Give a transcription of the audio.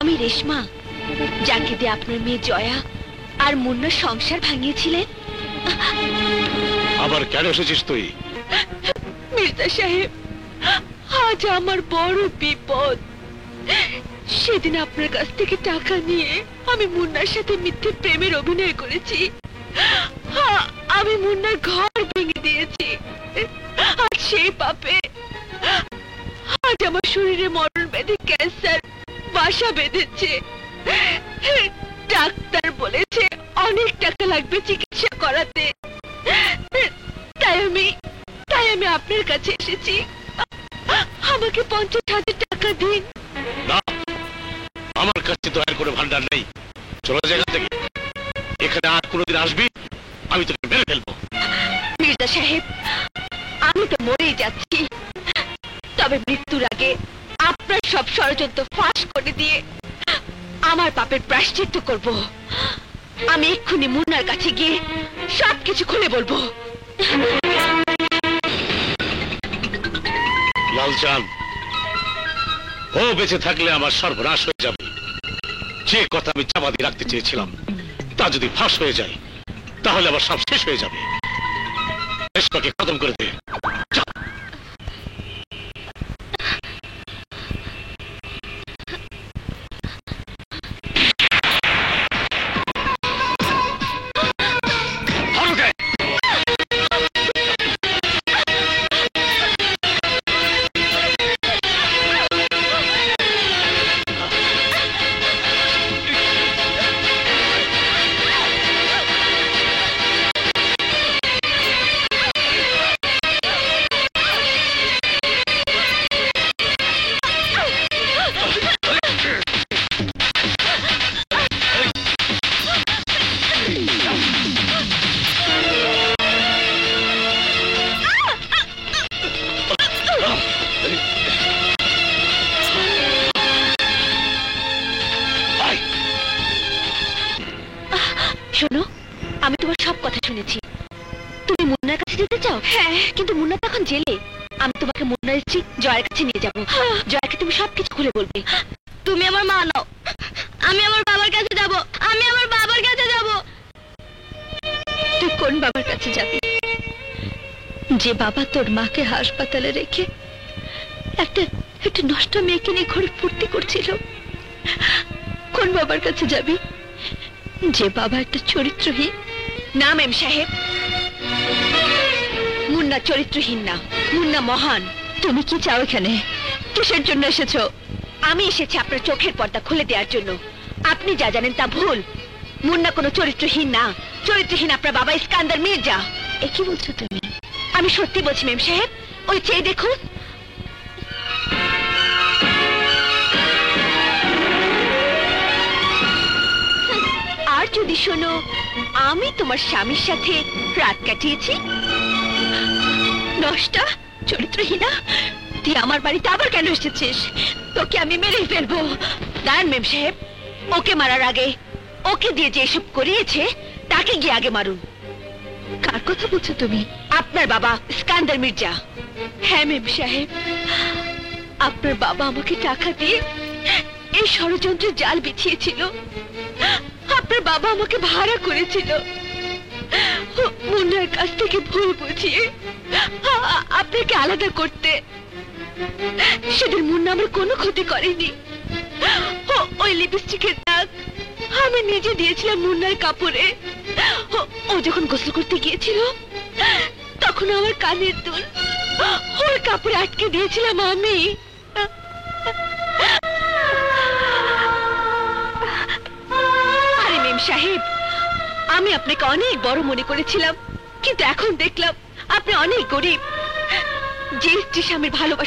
আমি রেশমা, যাকে দিয়ে আপনার মেয়ে জয়া আর মুন্নার সংসার ভাঙিয়েছিলেন। আবার কেন এসেছিস তুই? মির্জা সাহেব, আজ আমার বড় বিপদ। সেদিন আপনার কাছ থেকে টাকা নিয়ে আমি মুন্নার সাথে মিথ্যে প্রেমের অভিনয় করেছি। আমি মুন্নার ঘর ভেঙে দিয়েছি। আর সেই পাপে আজ আমার শরীরে মরণ ব্যাধি ক্যান্সার বাসা বেঁধেছে। ডাক্তার বলেছে অনেক টাকা লাগবে চিকিৎসা করাতে। তাই আমি আপনার কাছে এসেছি। আমাকে 50,000 টাকা দিন। না, আমার কাছে দয়ার করে ভান্ডার নেই। চলে যা এখান থেকে। এখানে আর কোনোদিন আসবি, আমি তোকে মেরে ফেলবো। মির্জা সাহেব, আমি তো মরেই যাচ্ছি, তবে মৃত্যুর আগে আপনার সব ষড়যন্ত্র ফাঁস করে দিয়ে আমার পাপের প্রায়শ্চিত্ত করব। আমি এক্ষুনি মুন্নার কাছে গিয়ে সবকিছু খুলে বলবো। লালচাঁদ, ও বেঁচে থাকলে আমার সর্বনাশ হয়ে যাবে। যে কথা আমি চাপা দিয়ে রাখতে চেয়েছিলাম তা যদি ফাঁস হয়ে যায়, তাহলে আবার সব শেষ হয়ে যাবে। রেশমাকে খতম করে দে। শোনো, আমি তোমার সব কথা শুনেছি। তুমি মুন্নার কাছে যেতে চাও? হ্যাঁ, কিন্তু মুন্না তো এখন জেলে। আমি তোমাকে মুন্নার স্ত্রী জয়ের কাছে নিয়ে যাবো। জয়কে তুমি সবকিছু খুলে বলবে। তুমি আমার মা নাও, আমি আমার বাবার কাছে যাব। আমি আমার বাবার কাছে যাব। তুই কোন বাবার কাছে যাবি? যে বাবা তোর মাকে হাসপাতালে রেখে একটা নষ্ট মেয়েকে নিয়ে ঘরে ফুর্তি করছিল। কোন বাবার কাছে যাবি? যে বাবা একটা চরিত্রহীন। না মেম সাহেব, মুন্না চরিত্রহীন না, মুন্না মহান। তুমি কি চাও এখানে? কিসের জন্য এসেছো? আমি এসেছি আপনার চোখের পর্দা খুলে দেওয়ার জন্য। আপনি যা জানেন তা ভুল। মুন্না কোনো চরিত্রহীন না, চরিত্রহীন আপনার বাবা ইস্কান্দার মির্জা। এ কি বলছো তুমি? আমি সত্যি বলছি মেম সাহেব, ওই চেয়ে দেখুন। আর যদি শোনো আমি তোমার স্বামীর সাথে রাত কাটিয়েছি। নষ্টা, চরিত্রহীনা, তুই আমার বাড়িতে আবার কেন এসেছিস? তোকে আমি মেরেই ফেলবো। দাঁড়ান মেম সাহেব, ওকে মারার আগে ওকে দিয়ে যে এসব করিয়েছে তাকে গিয়ে আগে মারুন। কার কথা বলছো তুমি? আপনার বাবা ইস্কান্দার মির্জা। হ্যাঁ মেম সাহেব, আপনার বাবা আমাকে টাকা দিয়ে এই ষড়যন্ত্রের জাল বিছিয়েছিল। আপনার বাবা আমাকে ভাড়া করেছিল মুন্নার কাছ থেকে ভুল বুঝিয়ে আপনাকে আলাদা করতে। সেদিন মুন্না আমার কোনো ক্ষতি করেনি। ওই লিপস্টিকের দাগ আমি নিজে দিয়েছিলাম মুন্নার কাপড়ে। ও যখন গোসল করতে গিয়েছিল তখন আমার কানের দুল ওর কাপড়ে আটকে দিয়েছিলাম আমি। আরে মেম সাহেব, আমি আপনাকে অনেক বড় মনে করেছিলাম, কিন্তু এখন দেখলাম আপনি অনেক গরিব। যে স্ত্রী স্বামীর ভালোবাসা